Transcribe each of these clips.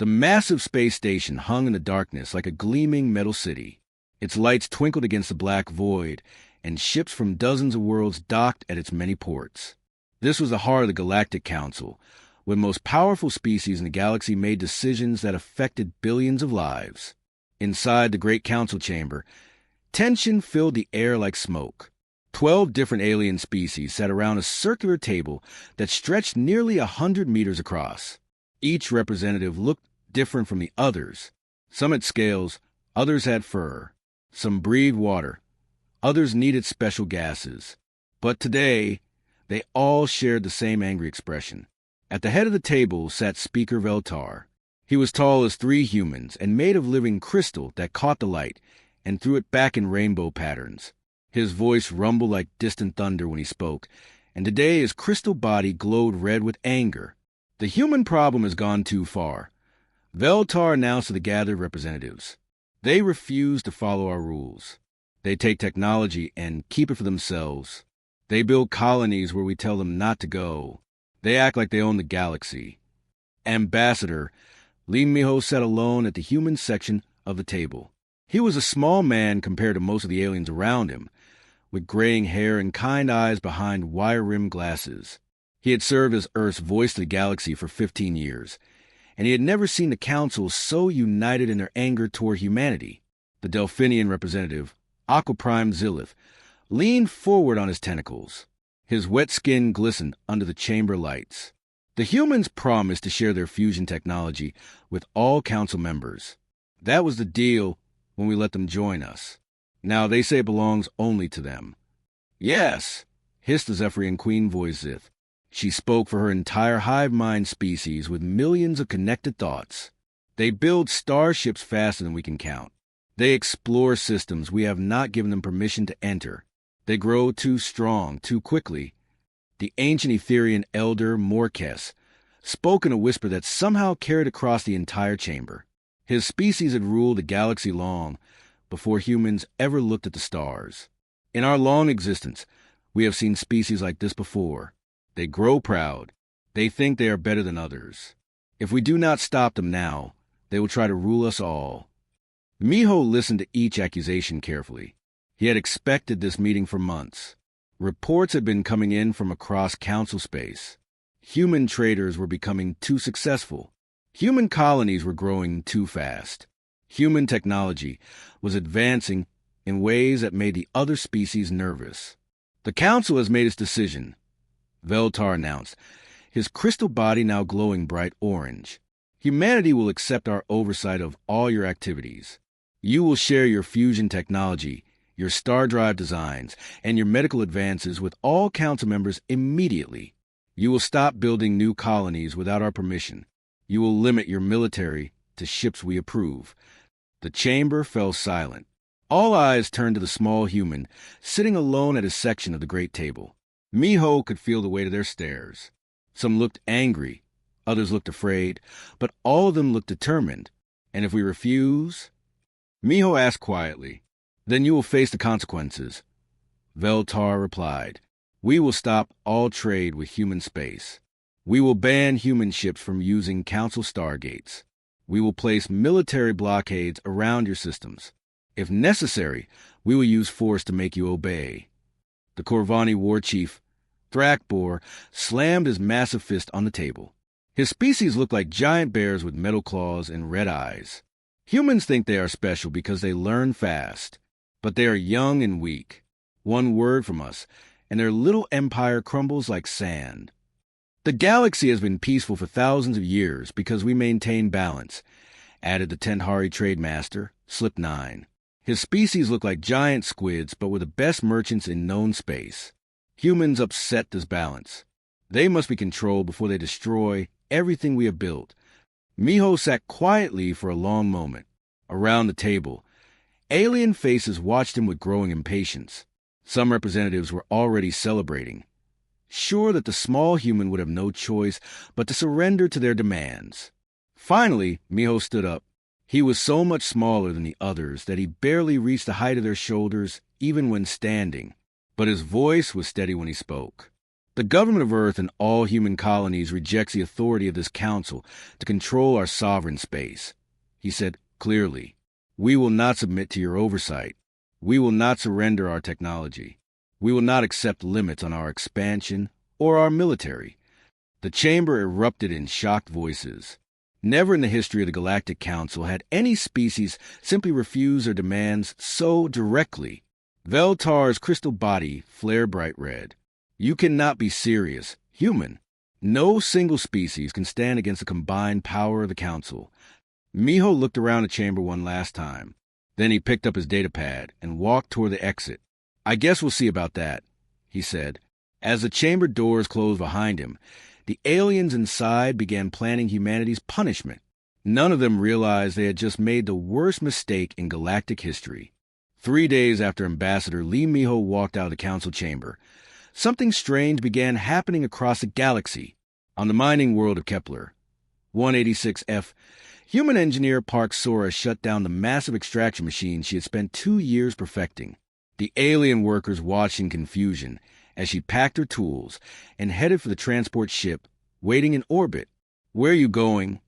The massive space station hung in the darkness like a gleaming metal city. Its lights twinkled against the black void, and ships from dozens of worlds docked at its many ports. This was the heart of the Galactic Council, where the most powerful species in the galaxy made decisions that affected billions of lives. Inside the great council chamber, tension filled the air like smoke. 12 different alien species sat around a circular table that stretched nearly 100 meters across. Each representative looked different from the others. Some had scales, others had fur. Some breathed water, others needed special gases. But today, they all shared the same angry expression. At the head of the table sat Speaker Veltar. He was tall as 3 humans and made of living crystal that caught the light and threw it back in rainbow patterns. His voice rumbled like distant thunder when he spoke, and today his crystal body glowed red with anger. The human problem has gone too far. Veltar announced to the gathered representatives. They refuse to follow our rules. They take technology and keep it for themselves. They build colonies where we tell them not to go. They act like they own the galaxy. Ambassador Lee Miho sat alone at the human section of the table. He was a small man compared to most of the aliens around him, with graying hair and kind eyes behind wire-rimmed glasses. He had served as Earth's voice to the galaxy for 15 years, and he had never seen the Council so united in their anger toward humanity. The Delphinian representative, Aquaprime Zilith, leaned forward on his tentacles. His wet skin glistened under the chamber lights. The humans promised to share their fusion technology with all Council members. That was the deal when we let them join us. Now they say it belongs only to them. Yes, hissed the Zephyrian Queen voice Zith. She spoke for her entire hive mind species with millions of connected thoughts. They build starships faster than we can count. They explore systems we have not given them permission to enter. They grow too strong, too quickly. The ancient Etherian elder Morkes spoke in a whisper that somehow carried across the entire chamber. His species had ruled the galaxy long before humans ever looked at the stars. In our long existence, we have seen species like this before. They grow proud. They think they are better than others. If we do not stop them now, they will try to rule us all. Miho listened to each accusation carefully. He had expected this meeting for months. Reports had been coming in from across council space. Human traders were becoming too successful. Human colonies were growing too fast. Human technology was advancing in ways that made the other species nervous. The council has made its decision, Veltar announced, his crystal body now glowing bright orange. Humanity will accept our oversight of all your activities. You will share your fusion technology, your star drive designs, and your medical advances with all council members immediately. You will stop building new colonies without our permission. You will limit your military to ships we approve. The chamber fell silent. All eyes turned to the small human, sitting alone at his section of the great table. Miho could feel the weight of their stares. Some looked angry, others looked afraid, but all of them looked determined. And if we refuse? Miho asked quietly. Then you will face the consequences. Veltar replied. We will stop all trade with human space. We will ban human ships from using council stargates. We will place military blockades around your systems. If necessary, we will use force to make you obey. The Corvani war chief, Thrakbor, slammed his massive fist on the table. His species looked like giant bears with metal claws and red eyes. Humans think they are special because they learn fast, but they are young and weak. One word from us, and their little empire crumbles like sand. The galaxy has been peaceful for thousands of years because we maintain balance, added the Tenhari trade master, Slip 9. His species look like giant squids, but were the best merchants in known space. Humans upset this balance. They must be controlled before they destroy everything we have built. Miho sat quietly for a long moment. Around the table, alien faces watched him with growing impatience. Some representatives were already celebrating, sure that the small human would have no choice but to surrender to their demands. Finally, Miho stood up. He was so much smaller than the others that he barely reached the height of their shoulders even when standing, but his voice was steady when he spoke. The government of Earth and all human colonies rejects the authority of this council to control our sovereign space. He said clearly, "We will not submit to your oversight. We will not surrender our technology. We will not accept limits on our expansion or our military." The chamber erupted in shocked voices. Never in the history of the Galactic Council had any species simply refused their demands so directly. Veltar's crystal body flared bright red. "You cannot be serious, human. No single species can stand against the combined power of the Council." Miho looked around the chamber one last time. Then he picked up his datapad and walked toward the exit. "I guess we'll see about that," he said. As the chamber doors closed behind him, the aliens inside began planning humanity's punishment. None of them realized they had just made the worst mistake in galactic history. 3 days after Ambassador Lee Miho walked out of the council chamber, something strange began happening across the galaxy. On the mining world of Kepler 186F, human engineer Park Sora shut down the massive extraction machine she had spent 2 years perfecting. The alien workers watched in confusion as she packed her tools and headed for the transport ship waiting in orbit. "Where are you going?"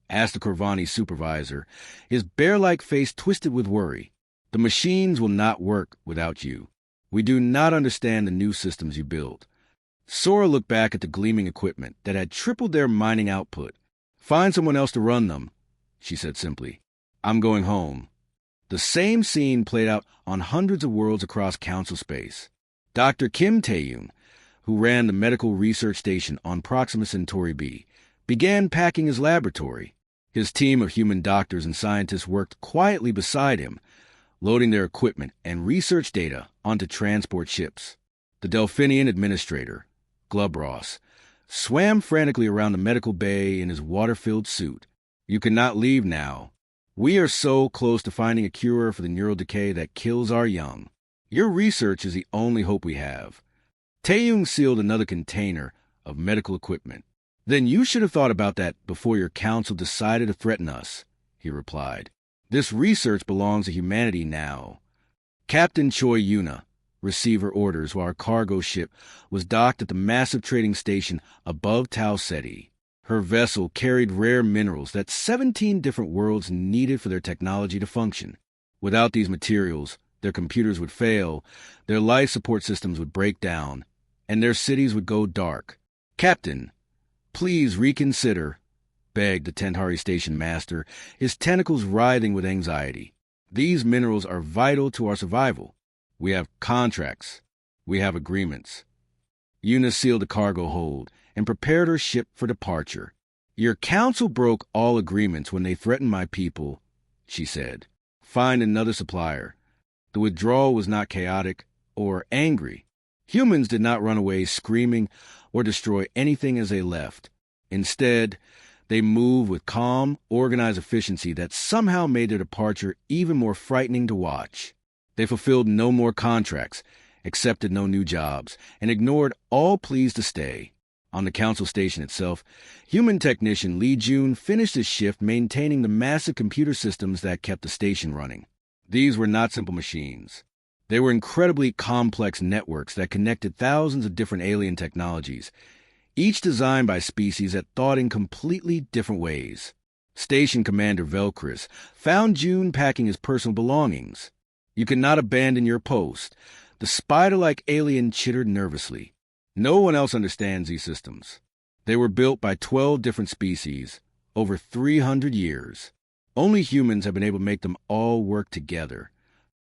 asked the Corvani supervisor, his bear-like face twisted with worry. "The machines will not work without you. We do not understand the new systems you build." Sora looked back at the gleaming equipment that had tripled their mining output. "Find someone else to run them," she said simply. "I'm going home." The same scene played out on hundreds of worlds across Council space. Dr. Kim Tae-yoon, who ran the medical research station on Proxima Centauri B, began packing his laboratory. His team of human doctors and scientists worked quietly beside him, loading their equipment and research data onto transport ships. The Delphinian administrator, Glubross, swam frantically around the medical bay in his water-filled suit. "You cannot leave now. We are so close to finding a cure for the neural decay that kills our young. Your research is the only hope we have." Taeyong sealed another container of medical equipment. "Then you should have thought about that before your council decided to threaten us," he replied. "This research belongs to humanity now." Captain Choi Yuna received her orders while our cargo ship was docked at the massive trading station above Tau Ceti. Her vessel carried rare minerals that 17 different worlds needed for their technology to function. Without these materials, their computers would fail, their life support systems would break down, and their cities would go dark. "Captain, please reconsider," begged the Tentari station master, his tentacles writhing with anxiety. "These minerals are vital to our survival. We have contracts. We have agreements." Yuna sealed the cargo hold and prepared her ship for departure. "Your council broke all agreements when they threatened my people," she said. "Find another supplier." The withdrawal was not chaotic or angry. Humans did not run away screaming or destroy anything as they left. Instead, they moved with calm, organized efficiency that somehow made their departure even more frightening to watch. They fulfilled no more contracts, accepted no new jobs, and ignored all pleas to stay. On the council station itself, human technician Lee Jun finished his shift maintaining the massive computer systems that kept the station running. These were not simple machines. They were incredibly complex networks that connected thousands of different alien technologies, each designed by species that thought in completely different ways. Station Commander Velcris found June packing his personal belongings. "You cannot abandon your post." The spider-like alien chittered nervously. "No one else understands these systems. They were built by 12 different species over 300 years. Only humans have been able to make them all work together."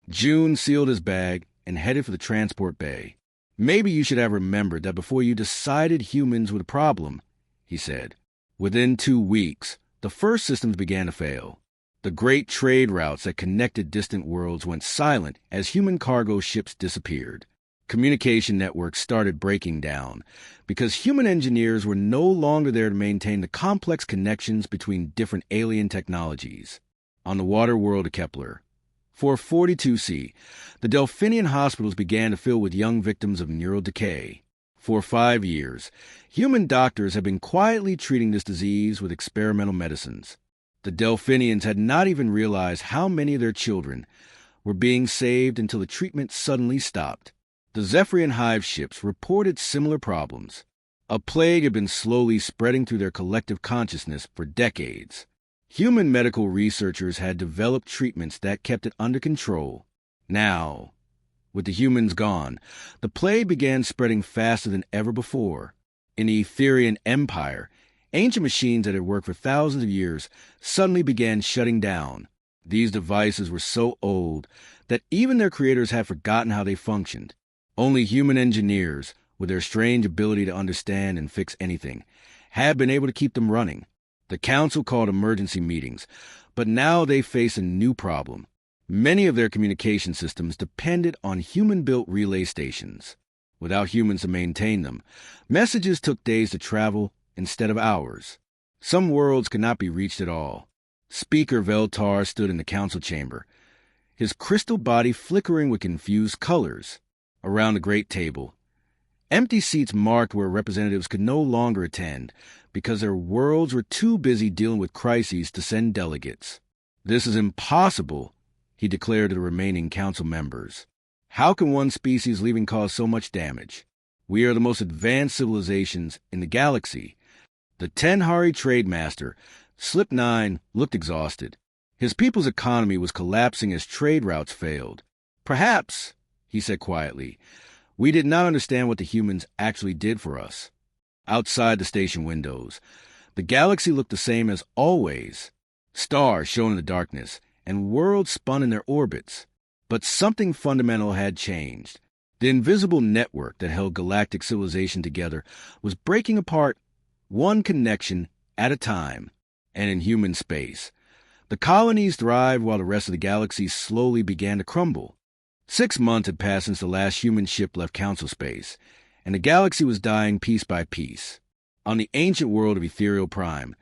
June sealed his bag and headed for the transport bay. "Maybe you should have remembered that before you decided humans were the problem," he said. Within 2 weeks, the first systems began to fail. The great trade routes that connected distant worlds went silent as human cargo ships disappeared. Communication networks started breaking down because human engineers were no longer there to maintain the complex connections between different alien technologies. On the water world of Kepler, 442C, the Delphinian hospitals began to fill with young victims of neural decay. For 5 years, human doctors had been quietly treating this disease with experimental medicines. The Delphinians had not even realized how many of their children were being saved until the treatment suddenly stopped. The Zephyrian hive ships reported similar problems. A plague had been slowly spreading through their collective consciousness for decades. Human medical researchers had developed treatments that kept it under control. Now, with the humans gone, the plague began spreading faster than ever before. In the Etherian Empire, ancient machines that had worked for thousands of years suddenly began shutting down. These devices were so old that even their creators had forgotten how they functioned. Only human engineers, with their strange ability to understand and fix anything, had been able to keep them running. The council called emergency meetings, but now they face a new problem. Many of their communication systems depended on human-built relay stations. Without humans to maintain them, messages took days to travel instead of hours. Some worlds could not be reached at all. Speaker Veltar stood in the council chamber, his crystal body flickering with confused colors. Around the great table, empty seats marked where representatives could no longer attend because their worlds were too busy dealing with crises to send delegates. "This is impossible," he declared to the remaining council members. "How can one species leaving cause so much damage? We are the most advanced civilizations in the galaxy." The Tenhari trade master, Slip 9, looked exhausted. His people's economy was collapsing as trade routes failed. "Perhaps," he said quietly, "we did not understand what the humans actually did for us." Outside the station windows, the galaxy looked the same as always. Stars shone in the darkness, and worlds spun in their orbits. But something fundamental had changed. The invisible network that held galactic civilization together was breaking apart, one connection at a time. And in human space, the colonies thrived while the rest of the galaxy slowly began to crumble. 6 months had passed since the last human ship left council space, and the galaxy was dying piece by piece. On the ancient world of Ethereal Prime,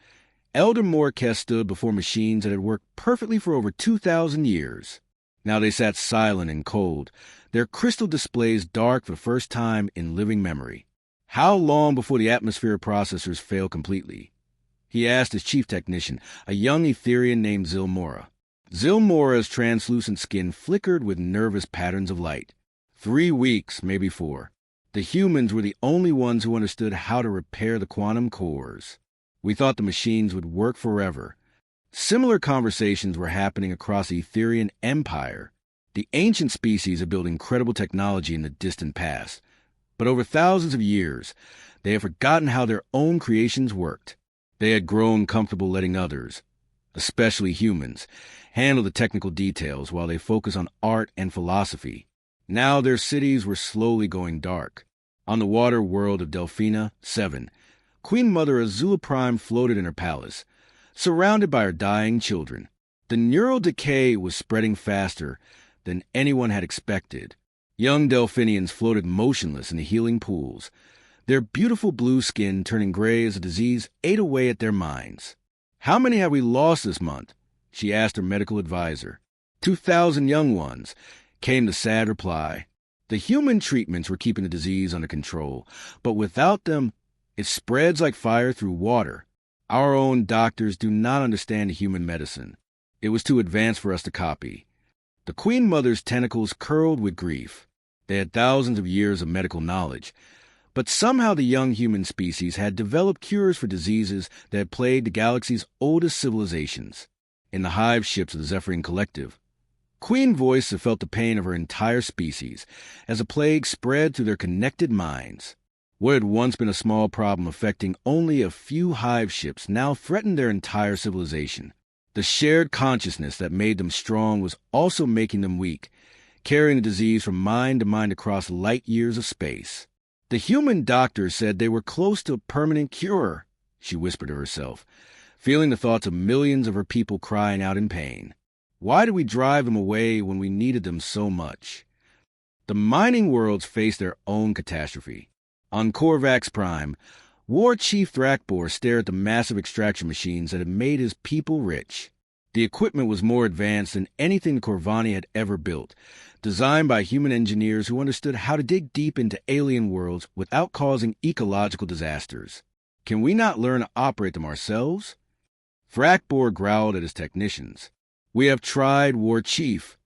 Elder Morkes stood before machines that had worked perfectly for over 2,000 years. Now they sat silent and cold, their crystal displays dark for the first time in living memory. How long before the atmospheric processors failed completely? He asked his chief technician, a young Etherian named Zilmora. Zilmora's translucent skin flickered with nervous patterns of light. 3 weeks, maybe 4. The humans were the only ones who understood how to repair the quantum cores. We thought the machines would work forever. Similar conversations were happening across the Etherian Empire. The ancient species had built incredible technology in the distant past, but over thousands of years, they had forgotten how their own creations worked. They had grown comfortable letting others, especially humans, handle the technical details while they focused on art and philosophy. Now their cities were slowly going dark. On the water world of Delphina 7, Queen Mother Azula Prime floated in her palace, surrounded by her dying children. The neural decay was spreading faster than anyone had expected. Young Delphinians floated motionless in the healing pools, their beautiful blue skin turning gray as the disease ate away at their minds. "How many have we lost this month?" she asked her medical advisor. 2,000 young ones, came the sad reply. The human treatments were keeping the disease under control, but without them, it spreads like fire through water. Our own doctors do not understand human medicine. It was too advanced for us to copy. The Queen Mother's tentacles curled with grief. They had thousands of years of medical knowledge, but somehow the young human species had developed cures for diseases that had plagued the galaxy's oldest civilizations. In the hive ships of the Zephyrian Collective, Queen Voice had felt the pain of her entire species as a plague spread through their connected minds. What had once been a small problem affecting only a few hive ships now threatened their entire civilization. The shared consciousness that made them strong was also making them weak, carrying the disease from mind to mind across light years of space. The human doctors said they were close to a permanent cure, she whispered to herself, feeling the thoughts of millions of her people crying out in pain. Why did we drive them away when we needed them so much? The mining worlds faced their own catastrophe. On Korvax Prime, War Chief Thrakbor stared at the massive extraction machines that had made his people rich. The equipment was more advanced than anything the Corvani had ever built, designed by human engineers who understood how to dig deep into alien worlds without causing ecological disasters. Can we not learn to operate them ourselves? Thrakbor growled at his technicians. We have tried, War Chief.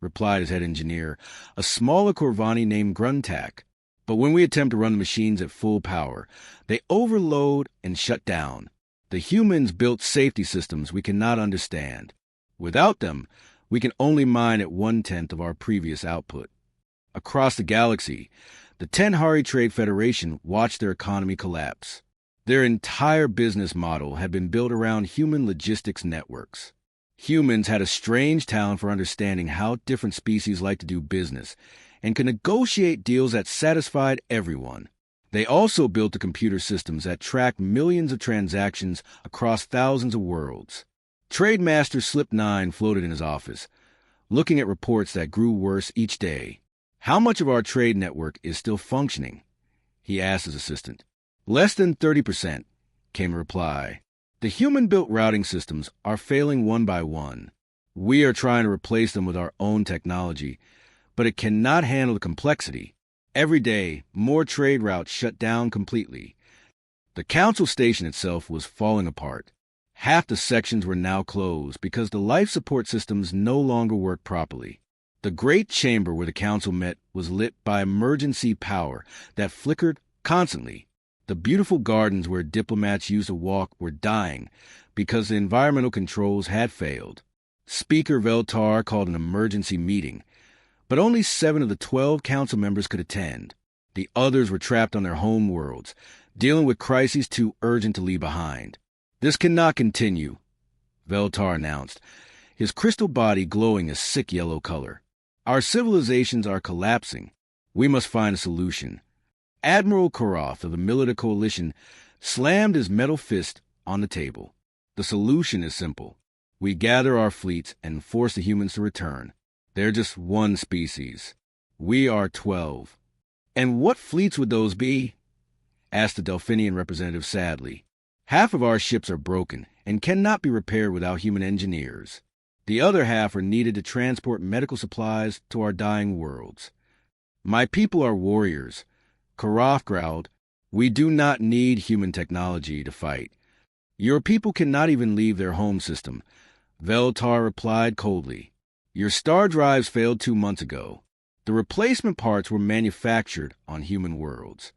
replied his head engineer, a smaller Corvani named Gruntak. But when we attempt to run the machines at full power, they overload and shut down. The humans built safety systems we cannot understand. Without them, we can only mine at 1/10 of our previous output. Across the galaxy, the Tenhari Trade Federation watched their economy collapse. Their entire business model had been built around human logistics networks. Humans had a strange talent for understanding how different species like to do business and could negotiate deals that satisfied everyone. They also built the computer systems that tracked millions of transactions across thousands of worlds. Trade Master Slip 9 floated in his office, looking at reports that grew worse each day. "How much of our trade network is still functioning?" he asked his assistant. "Less than 30%, came a reply. "The human-built routing systems are failing one by one. We are trying to replace them with our own technology, but it cannot handle the complexity. Every day, more trade routes shut down completely." The council station itself was falling apart. Half the sections were now closed because the life support systems no longer worked properly. The great chamber where the council met was lit by emergency power that flickered constantly. The beautiful gardens where diplomats used to walk were dying because the environmental controls had failed. Speaker Veltar called an emergency meeting, but only 7 of the 12 council members could attend. The others were trapped on their home worlds, dealing with crises too urgent to leave behind. "This cannot continue," Veltar announced, his crystal body glowing a sick yellow color. "Our civilizations are collapsing. We must find a solution." Admiral Koroth of the Military Coalition slammed his metal fist on the table. "The solution is simple. We gather our fleets and force the humans to return. They're just one species. We are 12. "And what fleets would those be?" asked the Delphinian representative sadly. "Half of our ships are broken and cannot be repaired without human engineers. The other half are needed to transport medical supplies to our dying worlds." "My people are warriors," Koroth growled. "We do not need human technology to fight." "Your people cannot even leave their home system," Veltar replied coldly. "Your star drives failed 2 months ago. The replacement parts were manufactured on human worlds."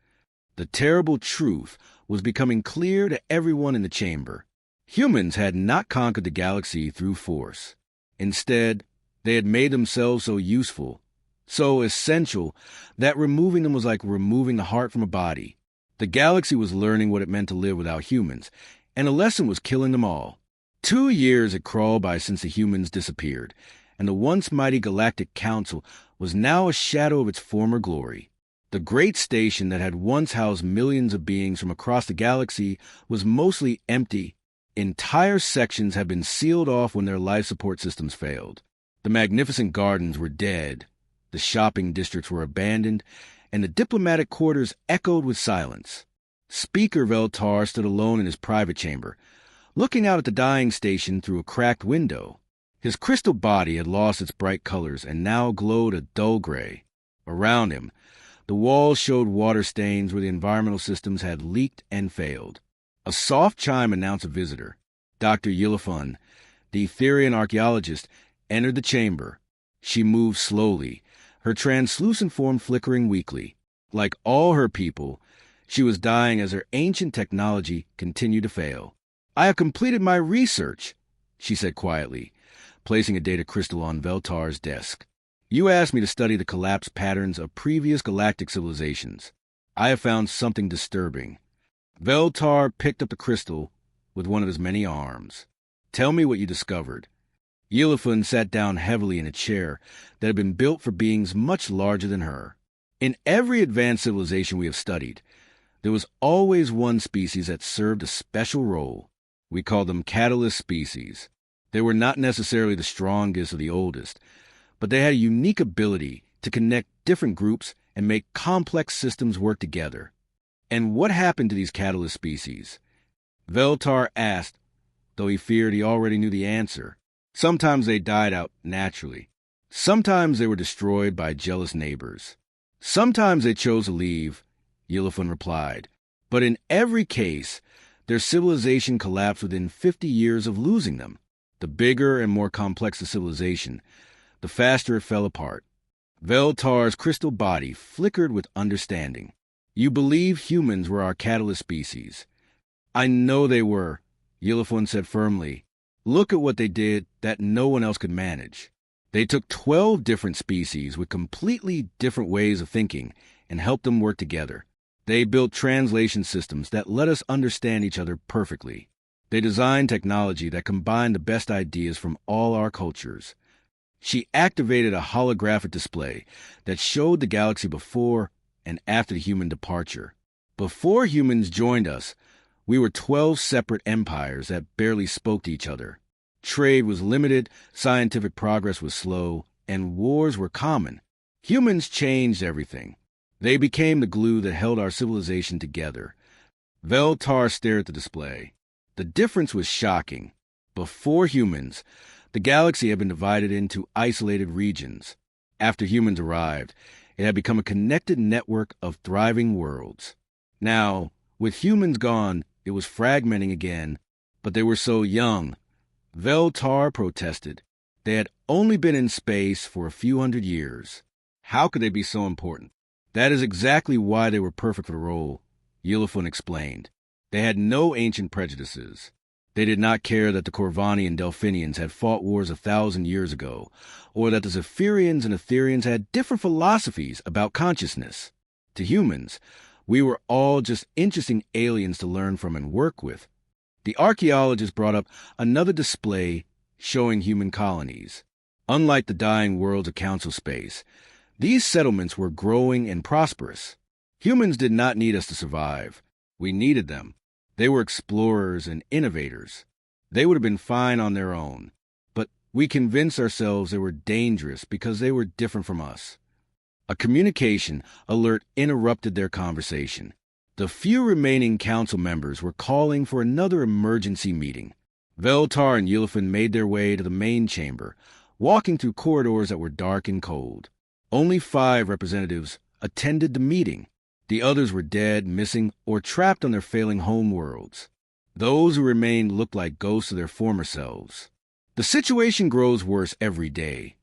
The terrible truth was becoming clear to everyone in the chamber. Humans had not conquered the galaxy through force. Instead, they had made themselves so useful, so essential, that removing them was like removing the heart from a body. The galaxy was learning what it meant to live without humans, and a lesson was killing them all. 2 years had crawled by since the humans disappeared, and the once mighty Galactic Council was now a shadow of its former glory. The great station that had once housed millions of beings from across the galaxy was mostly empty. Entire sections had been sealed off when their life support systems failed. The magnificent gardens were dead. The shopping districts were abandoned, and the diplomatic quarters echoed with silence. Speaker Veltar stood alone in his private chamber, looking out at the dying station through a cracked window. His crystal body had lost its bright colors and now glowed a dull gray. Around him, the walls showed water stains where the environmental systems had leaked and failed. A soft chime announced a visitor. Dr. Yilifun, the Etherian archaeologist, entered the chamber. She moved slowly, her translucent form flickering weakly. Like all her people, she was dying as her ancient technology continued to fail. "I have completed my research," she said quietly, placing a data crystal on Veltar's desk. "You asked me to study the collapse patterns of previous galactic civilizations. I have found something disturbing." Veltar picked up the crystal with one of his many arms. "Tell me what you discovered." Yilifun sat down heavily in a chair that had been built for beings much larger than her. "In every advanced civilization we have studied, there was always one species that served a special role. We called them catalyst species. They were not necessarily the strongest or the oldest, but they had a unique ability to connect different groups and make complex systems work together." "And what happened to these catalyst species?" Veltar asked, though he feared he already knew the answer. "Sometimes they died out naturally. Sometimes they were destroyed by jealous neighbors. Sometimes they chose to leave," Yilifun replied. "But in every case, their civilization collapsed within 50 years of losing them. The bigger and more complex the civilization, the faster it fell apart. Veltar's crystal body flickered with understanding. You believe humans were our catalyst species. I know they were, Yilifun said firmly. Look at what they did that no one else could manage. They took 12 different species with completely different ways of thinking and helped them work together. They built translation systems that let us understand each other perfectly. They designed technology that combined the best ideas from all our cultures. She activated a holographic display that showed the galaxy before and after the human departure. Before humans joined us, we were 12 separate empires that barely spoke to each other. Trade was limited, scientific progress was slow, and wars were common. Humans changed everything. They became the glue that held our civilization together. Veltar stared at the display. The difference was shocking. Before humans, the galaxy had been divided into isolated regions. After humans arrived, it had become a connected network of thriving worlds. Now, with humans gone, it was fragmenting again, but they were so young. Veltar protested. They had only been in space for a few hundred years. How could they be so important? That is exactly why they were perfect for the role, Yilifun explained. They had no ancient prejudices. They did not care that the Corvani and Delphinians had fought wars 1,000 years ago, or that the Zephyrians and Etherians had different philosophies about consciousness. To humans, we were all just interesting aliens to learn from and work with. The archaeologists brought up another display showing human colonies. Unlike the dying worlds of Council Space, these settlements were growing and prosperous. Humans did not need us to survive. We needed them. They were explorers and innovators. They would have been fine on their own, but we convinced ourselves they were dangerous because they were different from us. A communication alert interrupted their conversation. The few remaining council members were calling for another emergency meeting. Veltar and Yilifun made their way to the main chamber, walking through corridors that were dark and cold. Only 5 representatives attended the meeting. The others were dead, missing, or trapped on their failing home worlds. Those who remained looked like ghosts of their former selves. The situation grows worse every day,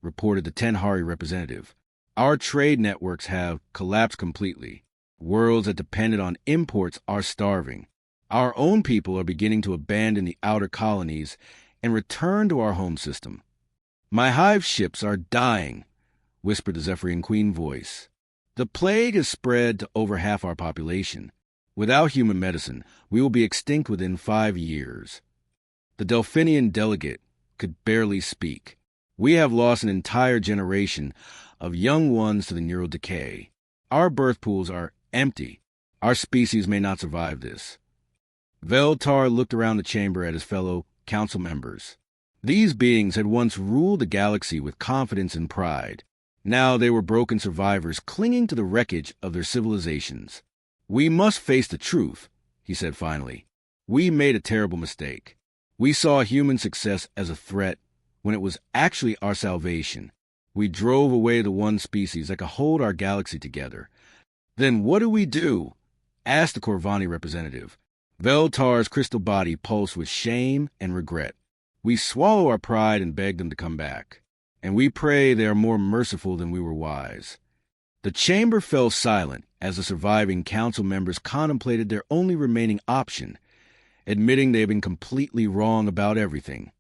reported the Tenhari representative. Our trade networks have collapsed completely. Worlds that depended on imports are starving. Our own people are beginning to abandon the outer colonies and return to our home system. My hive ships are dying, whispered the Zephyrian Queen voice. The plague has spread to over half our population. Without human medicine, we will be extinct within 5 years. The Delphinian delegate could barely speak. We have lost an entire generation of young ones to the neural decay. Our birth pools are empty. Our species may not survive this. Veltar looked around the chamber at his fellow council members. These beings had once ruled the galaxy with confidence and pride. Now they were broken survivors clinging to the wreckage of their civilizations. We must face the truth, he said finally. We made a terrible mistake. We saw human success as a threat when it was actually our salvation. We drove away the one species that could hold our galaxy together. Then what do? Asked the Corvani representative. Veltar's crystal body pulsed with shame and regret. We swallow our pride and beg them to come back. And we pray they are more merciful than we were wise. The chamber fell silent as the surviving council members contemplated their only remaining option, admitting they had been completely wrong about everything.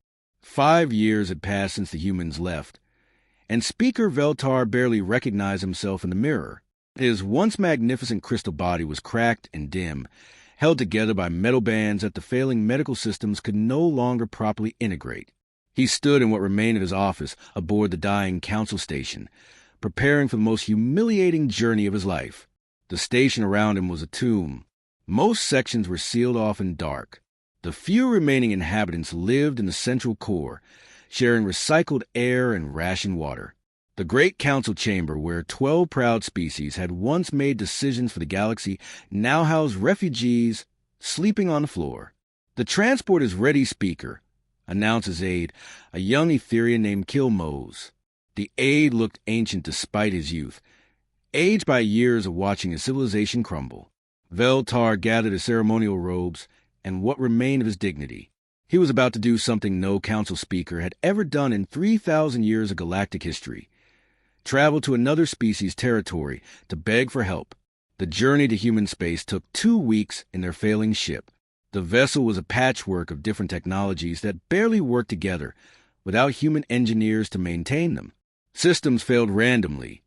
5 years had passed since the humans left, and Speaker Veltar barely recognized himself in the mirror. His once magnificent crystal body was cracked and dim, held together by metal bands that the failing medical systems could no longer properly integrate. He stood in what remained of his office aboard the dying council station, preparing for the most humiliating journey of his life. The station around him was a tomb. Most sections were sealed off and dark. The few remaining inhabitants lived in the central core, sharing recycled air and rationed water. The great council chamber, where 12 proud species had once made decisions for the galaxy, now housed refugees sleeping on the floor. The transport is ready, Speaker, announced his aide, a young Etherian named Kilmose. The aide looked ancient despite his youth, aged by years of watching his civilization crumble. Veltar gathered his ceremonial robes and what remained of his dignity. He was about to do something no council speaker had ever done in 3,000 years of galactic history. Travel to another species' territory to beg for help. The journey to human space took 2 weeks in their failing ship. The vessel was a patchwork of different technologies that barely worked together without human engineers to maintain them. Systems failed randomly.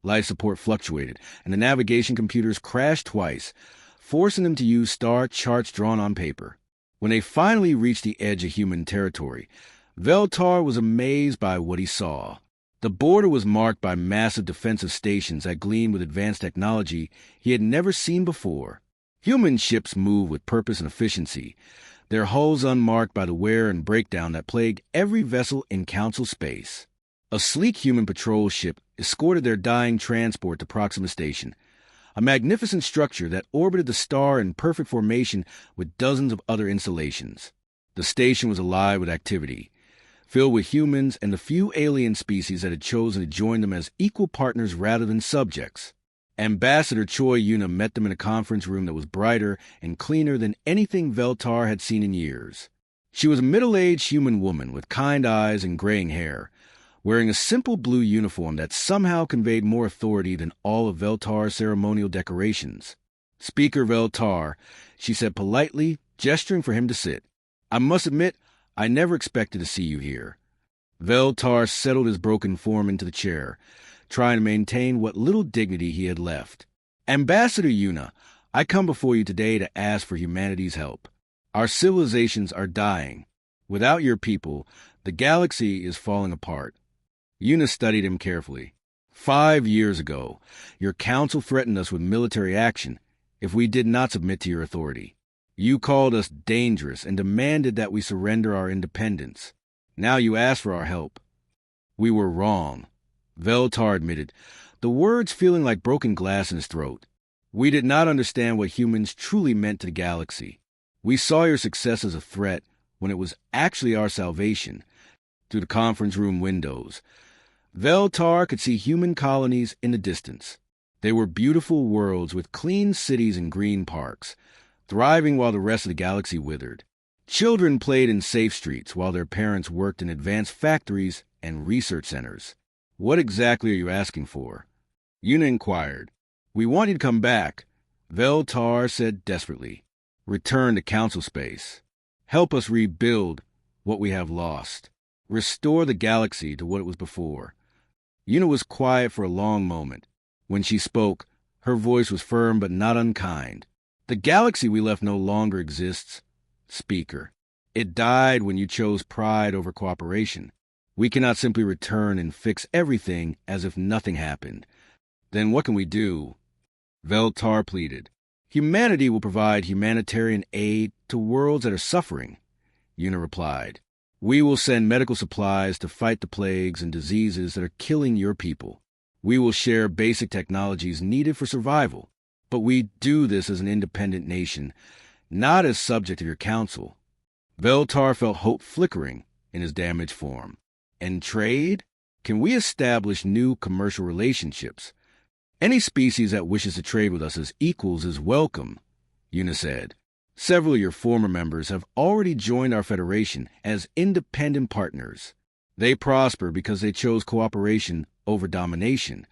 Life support fluctuated, and the navigation computers crashed twice, forcing them to use star charts drawn on paper. When they finally reached the edge of human territory, Veltar was amazed by what he saw. The border was marked by massive defensive stations that gleamed with advanced technology he had never seen before. Human ships moved with purpose and efficiency, their hulls unmarked by the wear and breakdown that plagued every vessel in Council space. A sleek human patrol ship escorted their dying transport to Proxima Station, a magnificent structure that orbited the star in perfect formation with dozens of other installations. The station was alive with activity, filled with humans and the few alien species that had chosen to join them as equal partners rather than subjects. Ambassador Choi Yuna met them in a conference room that was brighter and cleaner than anything Veltar had seen in years. She was a middle-aged human woman with kind eyes and graying hair, wearing a simple blue uniform that somehow conveyed more authority than all of Veltar's ceremonial decorations. "Speaker Veltar," she said politely, gesturing for him to sit. "I must admit, I never expected to see you here." Veltar settled his broken form into the chair, trying to maintain what little dignity he had left. "Ambassador Yuna, I come before you today to ask for humanity's help. Our civilizations are dying. Without your people, the galaxy is falling apart." Yuna studied him carefully. 5 years ago, your council threatened us with military action if we did not submit to your authority. You called us dangerous and demanded that we surrender our independence. Now you ask for our help. We were wrong, Veltar admitted, the words feeling like broken glass in his throat. We did not understand what humans truly meant to the galaxy. We saw your success as a threat when it was actually our salvation. Through the conference room windows, Veltar could see human colonies in the distance. They were beautiful worlds with clean cities and green parks, thriving while the rest of the galaxy withered. Children played in safe streets while their parents worked in advanced factories and research centers. What exactly are you asking for? Yuna inquired. We want you to come back, Veltar said desperately. Return to council space. Help us rebuild what we have lost. Restore the galaxy to what it was before. Yuna was quiet for a long moment. When she spoke, her voice was firm but not unkind. The galaxy we left no longer exists, Speaker. It died when you chose pride over cooperation. We cannot simply return and fix everything as if nothing happened. Then what can we do? Veltar pleaded. Humanity will provide humanitarian aid to worlds that are suffering, Yuna replied. We will send medical supplies to fight the plagues and diseases that are killing your people. We will share basic technologies needed for survival. But we do this as an independent nation, not as subject of your council. Veltar felt hope flickering in his damaged form. And trade? Can we establish new commercial relationships? Any species that wishes to trade with us as equals is welcome, Yuna said. Several of your former members have already joined our federation as independent partners. They prosper because they chose cooperation over domination.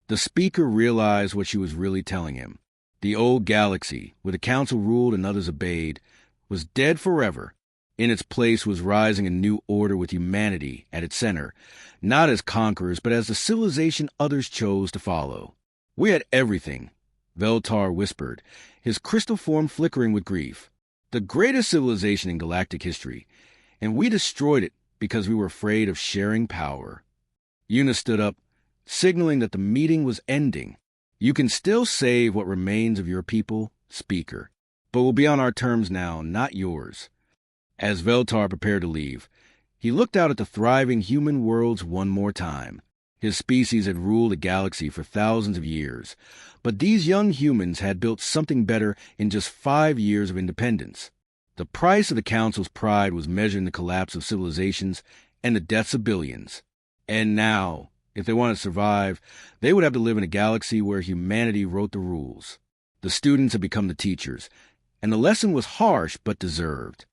The speaker realized what she was really telling him. The old galaxy, where the council ruled and others obeyed, was dead forever. In its place was rising a new order with humanity at its center, not as conquerors, but as the civilization others chose to follow. We had everything, Veltar whispered, his crystal form flickering with grief. The greatest civilization in galactic history, and we destroyed it because we were afraid of sharing power. Yuna stood up, signaling that the meeting was ending. You can still save what remains of your people, Speaker, but will be on our terms now, not yours. As Veltar prepared to leave, he looked out at the thriving human worlds one more time. His species had ruled the galaxy for thousands of years, but these young humans had built something better in just 5 years of independence. The price of the Council's pride was measured in the collapse of civilizations and the deaths of billions. And now, if they wanted to survive, they would have to live in a galaxy where humanity wrote the rules. The students had become the teachers, and the lesson was harsh but deserved.